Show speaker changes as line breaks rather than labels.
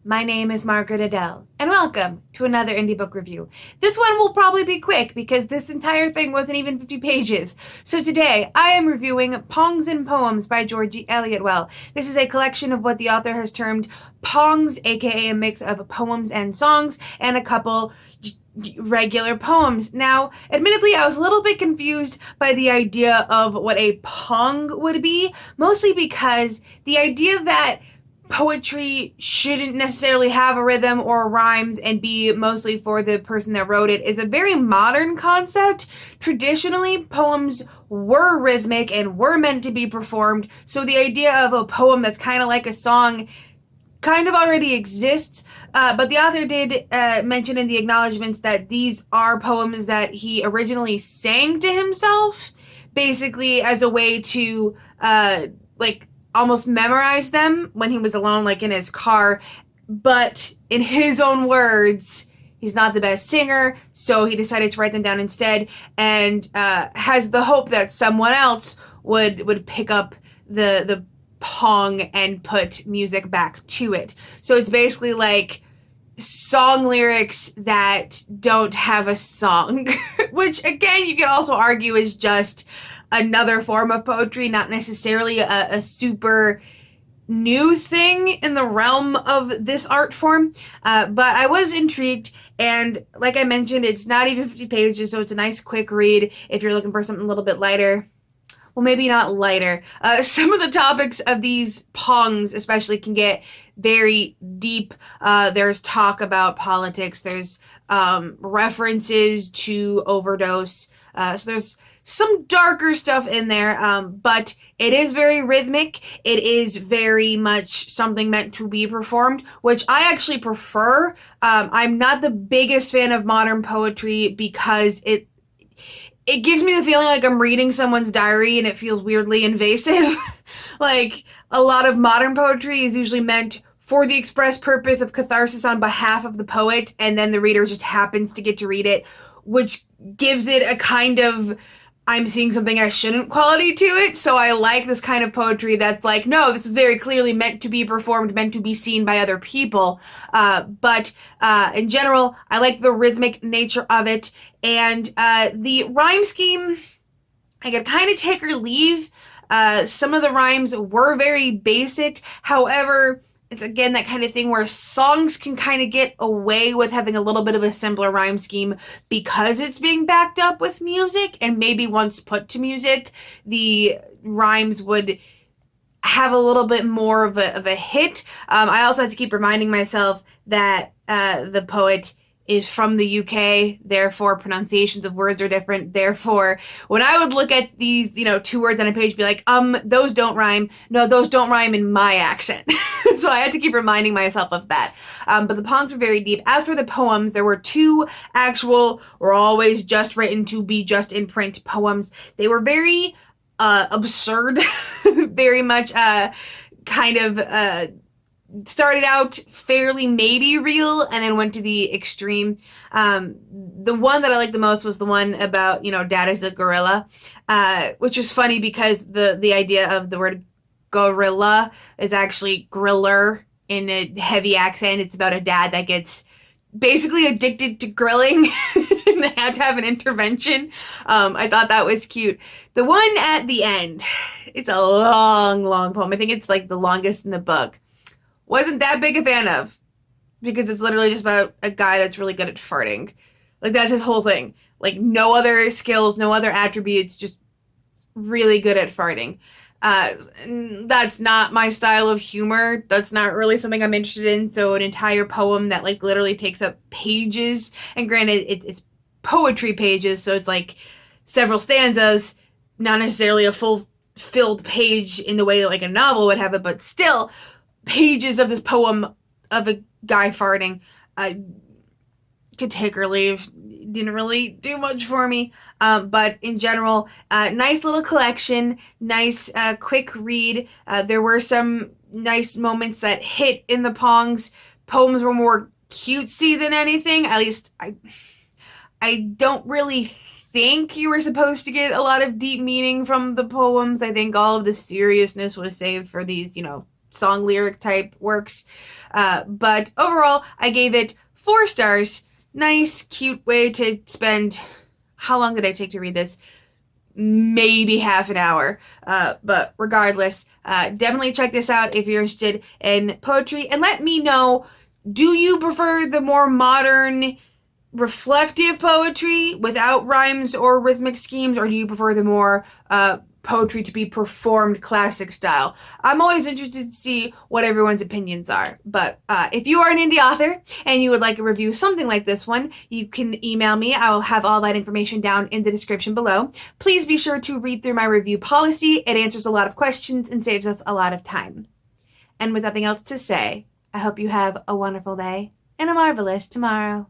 my name is Margaret Adele, and welcome to another indie book review. This one will probably be quick because this entire thing wasn't even 50 pages. So today, I am reviewing Pongs and Poems by Georgie Eliotwell. This is a collection of what the author has termed Pongs, aka a mix of poems and songs, and a couple regular poems. Now, admittedly, I was a little bit confused by the idea of what a pong would be, mostly because the idea that poetry shouldn't necessarily have a rhythm or rhymes and be mostly for the person that wrote it is a very modern concept. Traditionally, poems were rhythmic and were meant to be performed, so the idea of a poem that's kind of like a song kind of already exists, but the author did mention in the acknowledgments that these are poems that he originally sang to himself, basically as a way to almost memorize them when he was alone, like in his car. But in his own words, he's not the best singer, so he decided to write them down instead, and has the hope that someone else would pick up the pong and put music back to it. So it's basically like song lyrics that don't have a song, which again you could also argue is just another form of poetry, not necessarily a super new thing in the realm of this art form. But I was intrigued, and like I mentioned, it's not even 50 pages, so it's a nice quick read if you're looking for something a little bit lighter. Well, maybe not lighter. Some of the topics of these pongs especially can get very deep. There's talk about politics. There's references to overdose. So there's some darker stuff in there, but it is very rhythmic. It is very much something meant to be performed, which I actually prefer. I'm not the biggest fan of modern poetry because it gives me the feeling like I'm reading someone's diary and it feels weirdly invasive. Like, a lot of modern poetry is usually meant for the express purpose of catharsis on behalf of the poet, and then the reader just happens to get to read it, which gives it a kind of I'm seeing something I shouldn't quality to it. So I like this kind of poetry that's like, no, this is very clearly meant to be performed, meant to be seen by other people. But in general, I like the rhythmic nature of it. And the rhyme scheme, I could kind of take or leave. Some of the rhymes were very basic. However, it's again that kind of thing where songs can kind of get away with having a little bit of a simpler rhyme scheme because it's being backed up with music, and maybe once put to music, the rhymes would have a little bit more of a hit. I also have to keep reminding myself that the poet is from the UK, therefore pronunciations of words are different. Therefore, when I would look at these, two words on a page, be like, those don't rhyme. No, those don't rhyme in my accent. So I had to keep reminding myself of that. But the poems were very deep. As for the poems, there were two actual, were always just written to be just in print poems. They were very absurd, very much started out fairly maybe real and then went to the extreme. The one that I liked the most was the one about, dad is a gorilla, which was funny because the idea of the word gorilla is actually griller in a heavy accent. It's about a dad that gets basically addicted to grilling and they had to have an intervention. I thought that was cute. The one at the end, it's a long poem. I think it's like the longest in the book. Wasn't that big a fan of, because it's literally just about a guy that's really good at farting. Like, that's his whole thing. Like, no other skills, no other attributes, just really good at farting. That's not my style of humor. That's not really something I'm interested in. So an entire poem that literally takes up pages, and granted it's poetry pages, so it's like several stanzas, not necessarily a full filled page in the way like a novel would have it, but still pages of this poem of a guy farting. Could take or leave. Didn't really do much for me. But in general, nice little collection, nice quick read. There were some nice moments that hit in the Pongs. Poems were more cutesy than anything. At least I don't really think you were supposed to get a lot of deep meaning from the poems. I think all of the seriousness was saved for these, song lyric type works. But overall, I gave it 4 stars. Nice, cute way to spend... How long did I take to read this? Maybe half an hour. But regardless, definitely check this out if you're interested in poetry. And let me know, do you prefer the more modern, reflective poetry without rhymes or rhythmic schemes, or do you prefer the more poetry to be performed classic style? I'm always interested to see what everyone's opinions are. But if you are an indie author and you would like a review something like this one, you can email me. I will have all that information down in the description below. Please be sure to read through my review policy. It answers a lot of questions and saves us a lot of time. And with nothing else to say, I hope you have a wonderful day and a marvelous tomorrow.